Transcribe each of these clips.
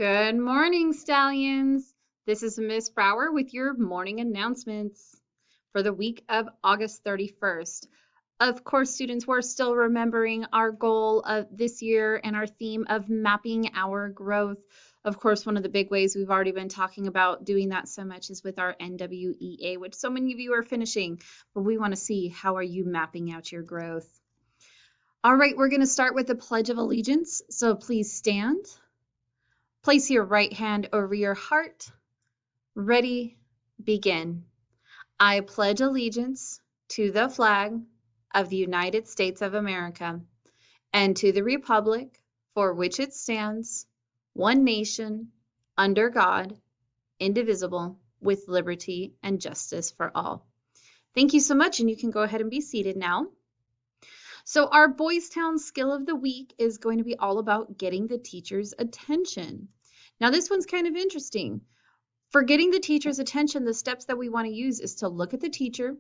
Good morning, Stallions. This is Miss Brower with your morning announcements for the week of August 31st. Of course, students, we're still remembering our goal of this year and our theme of mapping our growth. Of course, one of the big ways we've already been talking about doing that so much is with our NWEA, which so many of you are finishing, but we want to see how are you mapping out your growth. All right, we're going to start with the Pledge of Allegiance, so please stand. Place your right hand over your heart. Ready, begin. I pledge allegiance to the flag of the United States of America and to the republic for which it stands, one nation, under God, indivisible, with liberty and justice for all. Thank you so much, and you can go ahead and be seated now. So our Boys Town skill of the week is going to be all about getting the teacher's attention. Now this one's kind of interesting. For getting the teacher's attention, the steps that we want to use is to look at the teacher,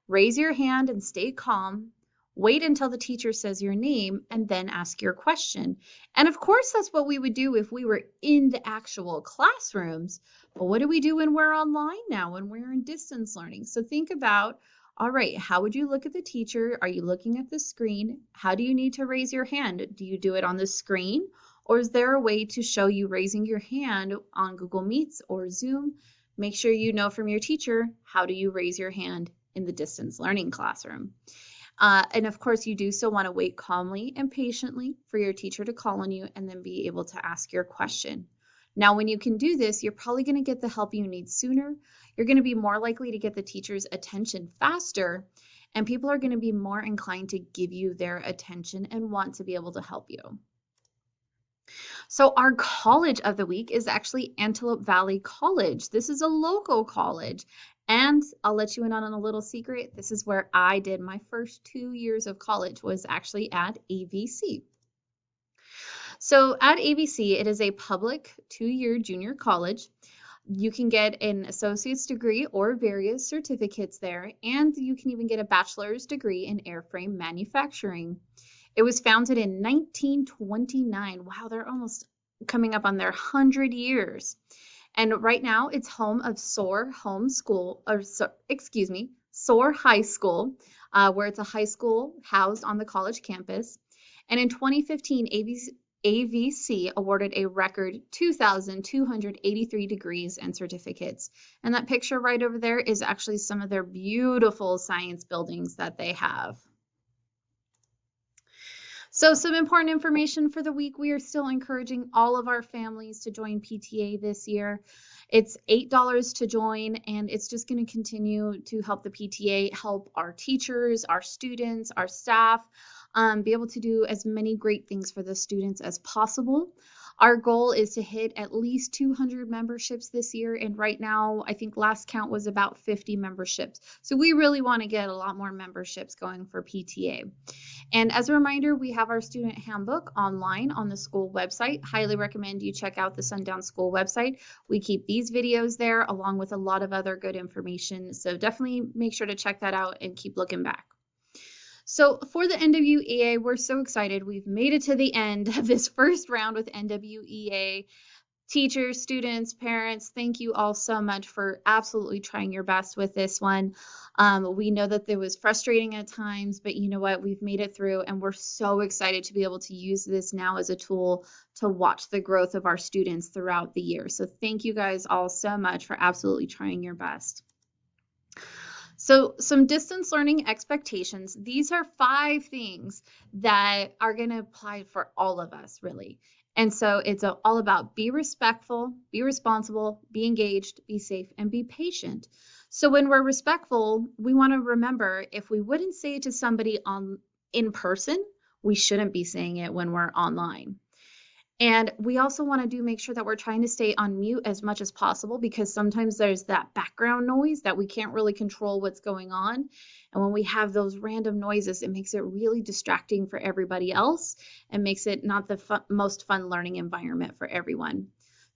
raise your hand and stay calm, wait until the teacher says your name, and then ask your question. And of course, that's what we would do if we were in the actual classrooms. But what do we do when we're online now, when we're in distance learning? So think about, all right, how would you look at the teacher? Are you looking at the screen? How do you need to raise your hand? Do you do it on the screen? Or is there a way to show you raising your hand on Google Meets or Zoom? Make sure you know from your teacher, how do you raise your hand in the distance learning classroom? And of course, you do still want to wait calmly and patiently for your teacher to call on you and then be able to ask your question. Now, when you can do this, you're probably going to get the help you need sooner. You're going to be more likely to get the teacher's attention faster, and people are going to be more inclined to give you their attention and want to be able to help you. So our college of the week is actually Antelope Valley College. This is a local college, and I'll let you in on a little secret. This is where I did my first 2 years of college, was actually at AVC. So at AVC, it is a public 2-year junior college. You can get an associate's degree or various certificates there, and you can even get a bachelor's degree in airframe manufacturing. It was founded in 1929. Wow, they're almost coming up on their 100 years. And right now it's home of SOAR High School, where it's a high school housed on the college campus. And in 2015, AVC awarded a record 2,283 degrees and certificates. And that picture right over there is actually some of their beautiful science buildings that they have. So some important information for the week. We are still encouraging all of our families to join PTA this year. It's $8 to join, and it's just going to continue to help the PTA help our teachers, our students, our staff be able to do as many great things for the students as possible. Our goal is to hit at least 200 memberships this year, and right now I think last count was about 50 memberships. So we really want to get a lot more memberships going for PTA. And as a reminder, we have our student handbook online on the school website. Highly recommend you check out the Sundown School website. We keep these videos there along with a lot of other good information. So definitely make sure to check that out and keep looking back. So for the NWEA, we're so excited. We've made it to the end of this first round with NWEA. Teachers, students, parents, thank you all so much for absolutely trying your best with this one. We know that it was frustrating at times, but you know what? We've made it through, and we're so excited to be able to use this now as a tool to watch the growth of our students throughout the year. So thank you guys all so much for absolutely trying your best. So some distance learning expectations. These are 5 things that are going to apply for all of us, really. And so it's all about be respectful, be responsible, be engaged, be safe, and be patient. So when we're respectful, we want to remember if we wouldn't say it to somebody in person, we shouldn't be saying it when we're online. And we also want to make sure that we're trying to stay on mute as much as possible, because sometimes there's that background noise that we can't really control what's going on. And when we have those random noises, it makes it really distracting for everybody else and makes it not the most fun learning environment for everyone.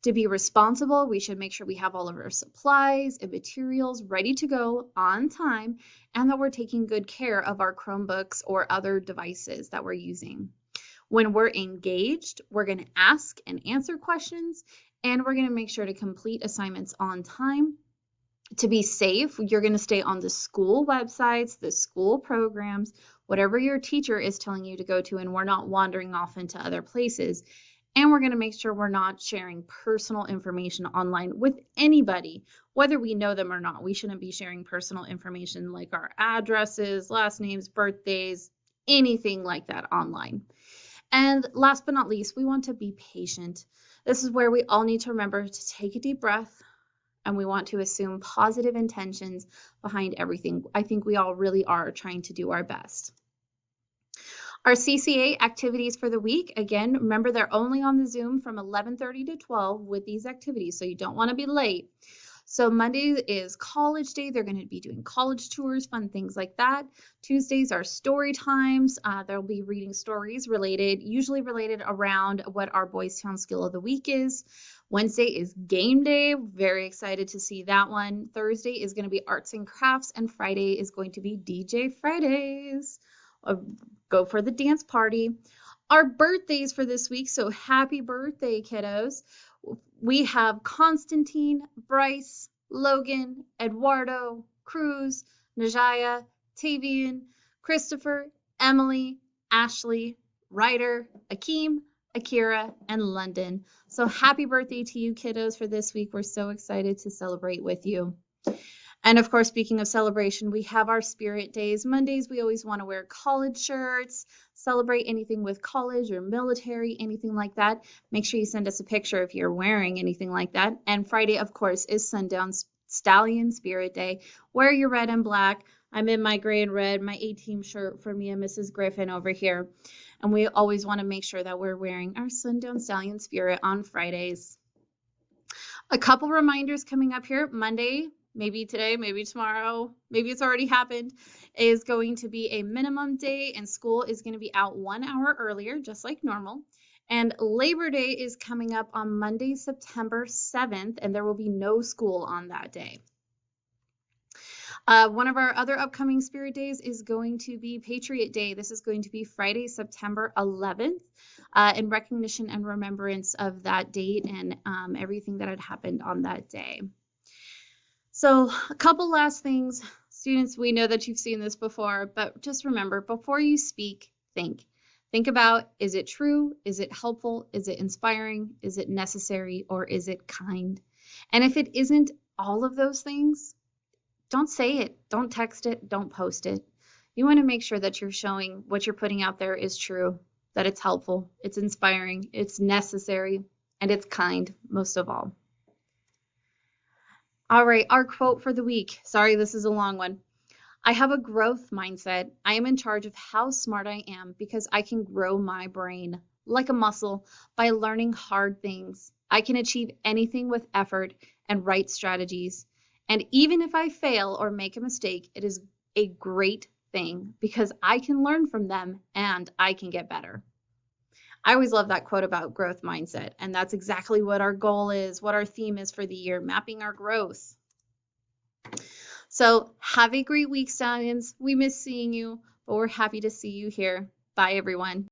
To be responsible, we should make sure we have all of our supplies and materials ready to go on time, and that we're taking good care of our Chromebooks or other devices that we're using. When we're engaged, we're going to ask and answer questions, and we're going to make sure to complete assignments on time. To be safe, you're going to stay on the school websites, the school programs, whatever your teacher is telling you to go to, and we're not wandering off into other places. And we're going to make sure we're not sharing personal information online with anybody, whether we know them or not. We shouldn't be sharing personal information like our addresses, last names, birthdays, anything like that online. And last but not least, we want to be patient. This is where we all need to remember to take a deep breath, and we want to assume positive intentions behind everything. I think we all really are trying to do our best. Our CCA activities for the week, again, remember they're only on the Zoom from 11:30 to 12 with these activities, so you don't want to be late. So Monday is college day. They're going to be doing college tours, fun things like that. Tuesdays are story times. They'll be reading stories usually related around what our Boys Town skill of the week is. Wednesday is game day. Very excited to see that one. Thursday is going to be arts and crafts, and Friday is going to be DJ Fridays. Go for the dance party. Our birthdays for this week, so happy birthday, kiddos. We have Constantine, Bryce, Logan, Eduardo, Cruz, Najaya, Tavian, Christopher, Emily, Ashley, Ryder, Akeem, Akira, and London. So happy birthday to you, kiddos, for this week. We're so excited to celebrate with you. And of course, speaking of celebration, we have our spirit days. Mondays, we always want to wear college shirts, celebrate anything with college or military, anything like that. Make sure you send us a picture if you're wearing anything like that. And Friday, of course, is Sundown Stallion Spirit Day. Wear your red and black. I'm in my gray and red, my A-team shirt for me and Mrs. Griffin over here. And we always want to make sure that we're wearing our Sundown Stallion Spirit on Fridays. A couple reminders coming up here. Monday, maybe today, maybe tomorrow, maybe it's already happened, is going to be a minimum day, and school is going to be out 1 hour earlier, just like normal. And Labor Day is coming up on Monday, September 7th, and there will be no school on that day. One of our other upcoming Spirit Days is going to be Patriot Day. This is going to be Friday, September 11th, in recognition and remembrance of that date and everything that had happened on that day. So a couple last things. Students, we know that you've seen this before, but just remember, before you speak, think. Think about, is it true? Is it helpful? Is it inspiring? Is it necessary? Or is it kind? And if it isn't all of those things, don't say it. Don't text it. Don't post it. You want to make sure that you're showing what you're putting out there is true, that it's helpful, it's inspiring, it's necessary, and it's kind, most of all. All right, our quote for the week. Sorry, this is a long one. I have a growth mindset. I am in charge of how smart I am because I can grow my brain like a muscle by learning hard things. I can achieve anything with effort and right strategies. And even if I fail or make a mistake, it is a great thing because I can learn from them and I can get better. I always love that quote about growth mindset, and that's exactly what our goal is, what our theme is for the year, mapping our growth. So have a great week, Stallions. We miss seeing you, but we're happy to see you here. Bye, everyone.